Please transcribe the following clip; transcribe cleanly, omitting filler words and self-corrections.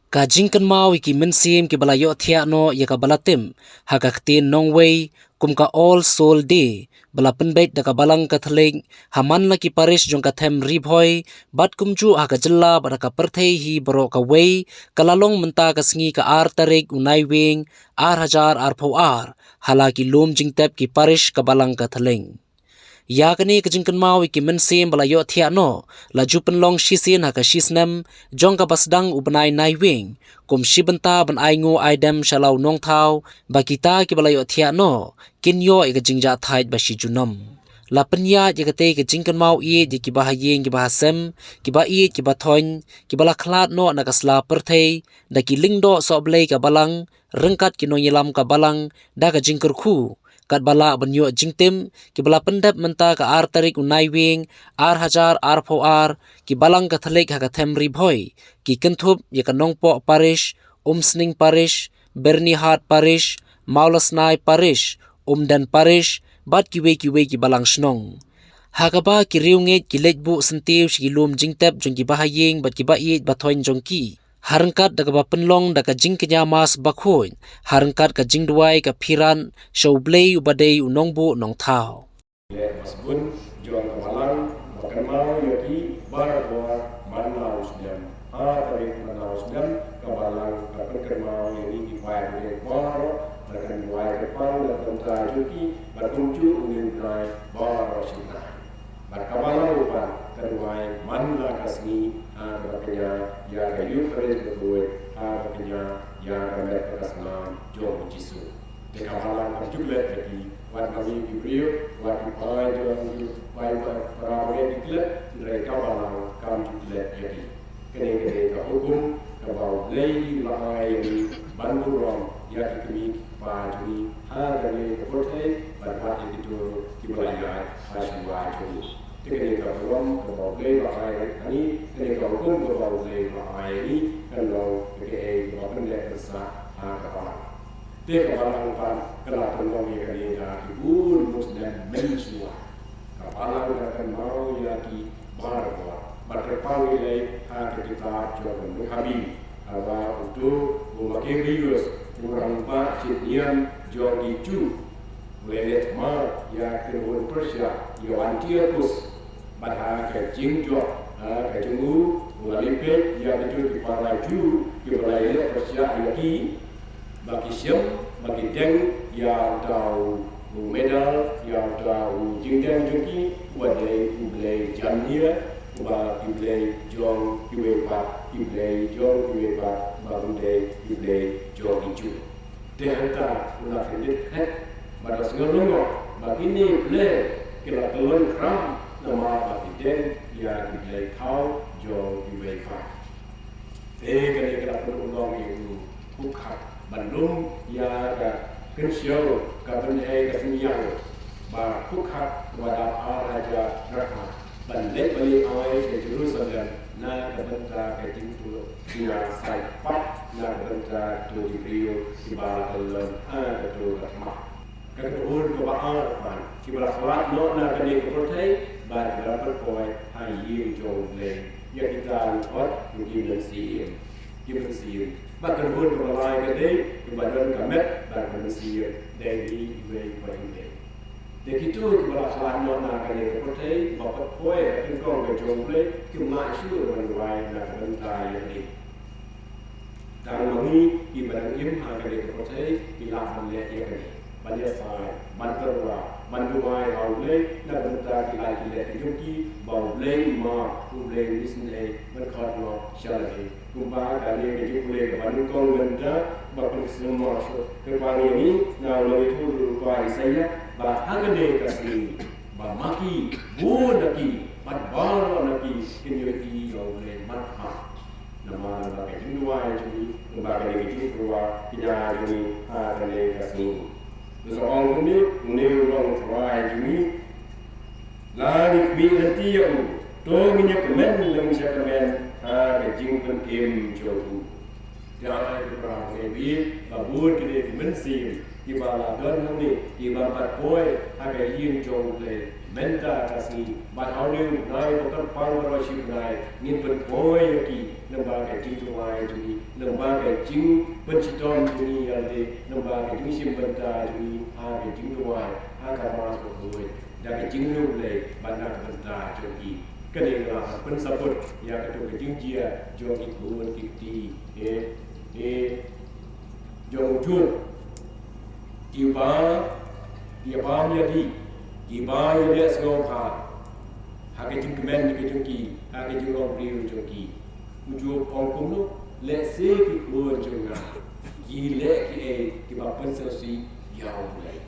Kajing kan mau iki mensim ki balayo thia no ya ka balatim hakaktin nongway kum ka all soul day bala penbait da ka balang kathleng haman la ki parish jong ka them ribhoy bat kumju ha ka jella ba ka perthei hi bro ka way kalalong menta ka sngi ka ar tarik unai wing ar hajar ar pho ar halaki lom jing tep ki parish ka balang kathleng ya kani kajing kan mau iki mensim bala yo thia no la jupen long shisin ha ka shisnam jong ka basdang ubnai nai wing kum shibenta ban ai ngo aidam shalau nong thau ba kita ki bala yo thia no kin yo ik jingja thait ba shi junam la penya je kate ke jingkan mau ye je ki ba hayeng ki ba sem ki ba ye ki ba thoin ki bala khlat no na kasla perthei da ki lingdo so blei ka balang rengkat ki no yelam ka balang da ka jingker khu kat bala banyo jingtim ki bala pendap menta ka ar tarik unai wing ar hajar ar pho ar ki balang ka thalik ha ka them ribhoy ki kenthup ye ka nongpo parish sning parish bernihat parish maulasnai parish dan parish bat ki we ki balang snong hakaba ki riunge ki lejbu sentiu ki lum jingtap jong ki bahayeng bat ki ba ye bathoin jong ki harangkat daga ba penlong daga jing kenya mas bakhoin harangkat ka jing duai ka phiran showblay ubadei unongbu nong thao masbun juang kemalang makan mau yaki barwa manau sdam tarik manau sdam kabalang kapen mau ini di pai de baro dakan duai kepang dan tentang juki berkunju ungin drai baro sina berkabalang upan terduai manla kasni berkenya ya kayu keris berduai berkenya ya kamera kasna jom jisu dekabalang berjuglet lagi wat kami diberi wat dipai dalam pai perawayan diklet mereka balang kam diklet lagi kene ka hukum ka bau lei lai ni bandurom ya kami pajuni hargane kote barbat itu kibalaya aswa julu kene ka rom ka bau lei lai ani kene ka hukum ka bau lei lai ni kalau ke ka pendek besar ka balang Teka balang pan kena tolong ya kali ya kibun muslim mensua. Kapalang akan mau ya ki barwa. Berkepang ilai hak kita coba menghabi. Awa untuk memakai virus kurang pak citian jordi cu. Lelet ma ya kebun Persia ya Antiochus. Badha ke jingjo ke jenggu melalipet ya itu di para ju di wilayah Persia ya ki bagi siam bagi deng ya tahu medal ya tahu jingdeng juki wadai ublai jamnia uba ublai jong uepa ublai jong uepa bagundai ublai jong itu tehanta una fendit het pada sengalungo bagi ni ublai kila kelon kram nama bagi deng ya ublai kau jong uepa kena kila kelon itu kukat Bandung ya ada kensyau kapan kasimiang ba kukhat wada araja rahmat bandek bali awai ke Jerusalem na kabanta ke tintu ina sai pat na kabanta to dibrio kibala Allah to rahmat kadul ko ba arfan kibala salat no na kani ko protai ba dapat koi hayi jongle ya kita ot mungkin sih given see bahkan pun berlai kedai kebadan kamet bahkan see dari way paling day. Begitu kepada selama nak kali kepercayai bapak koi akan kau berjumpa kemasuk berlai nak bentai ini. Dan mengi ibadah imah kali kepercayai bila melihat ia kali. Banyak saya manterwa manduai haulai nak bentai kita lihat juki baulai ma ulai bisnei berkatlo syalai. Kumpa kali ini boleh kepada kau benda bapak semua kepada ini kalau itu kuai saya bahagian dari kasih bamaki budaki badbaro naki kenyoti oleh matha nama bagai dua itu bagai itu dua tidak ini ada dari kasih seorang ini neurong kuai ini lari binti yang tu minyak kemen dengan siapa ke jingpen jauh. Jangan berperang lebih, babur kita mensim. Ibala don ni, ibala pat boy, agak yin jauh le. menta kasih bahaulu nai bukan pangwara nai ngin penpoy ki lembaga jing tuai juni lembaga jing penciton juni yalde lembaga jing simbenta juni ha ke jing tuai ha ka mas boy da ke jing lu le bana ka benta juni kene la pensabut ya ka to jing jia jong ikun kiti jong jun dia ba jadi Iba yang dia sekolah, hak jing kemen ni kejungki, hak jing orang beri kejungki. Ujung pangkum tu, let's say kita jungga, gile ki bapan selesai jauh mulai.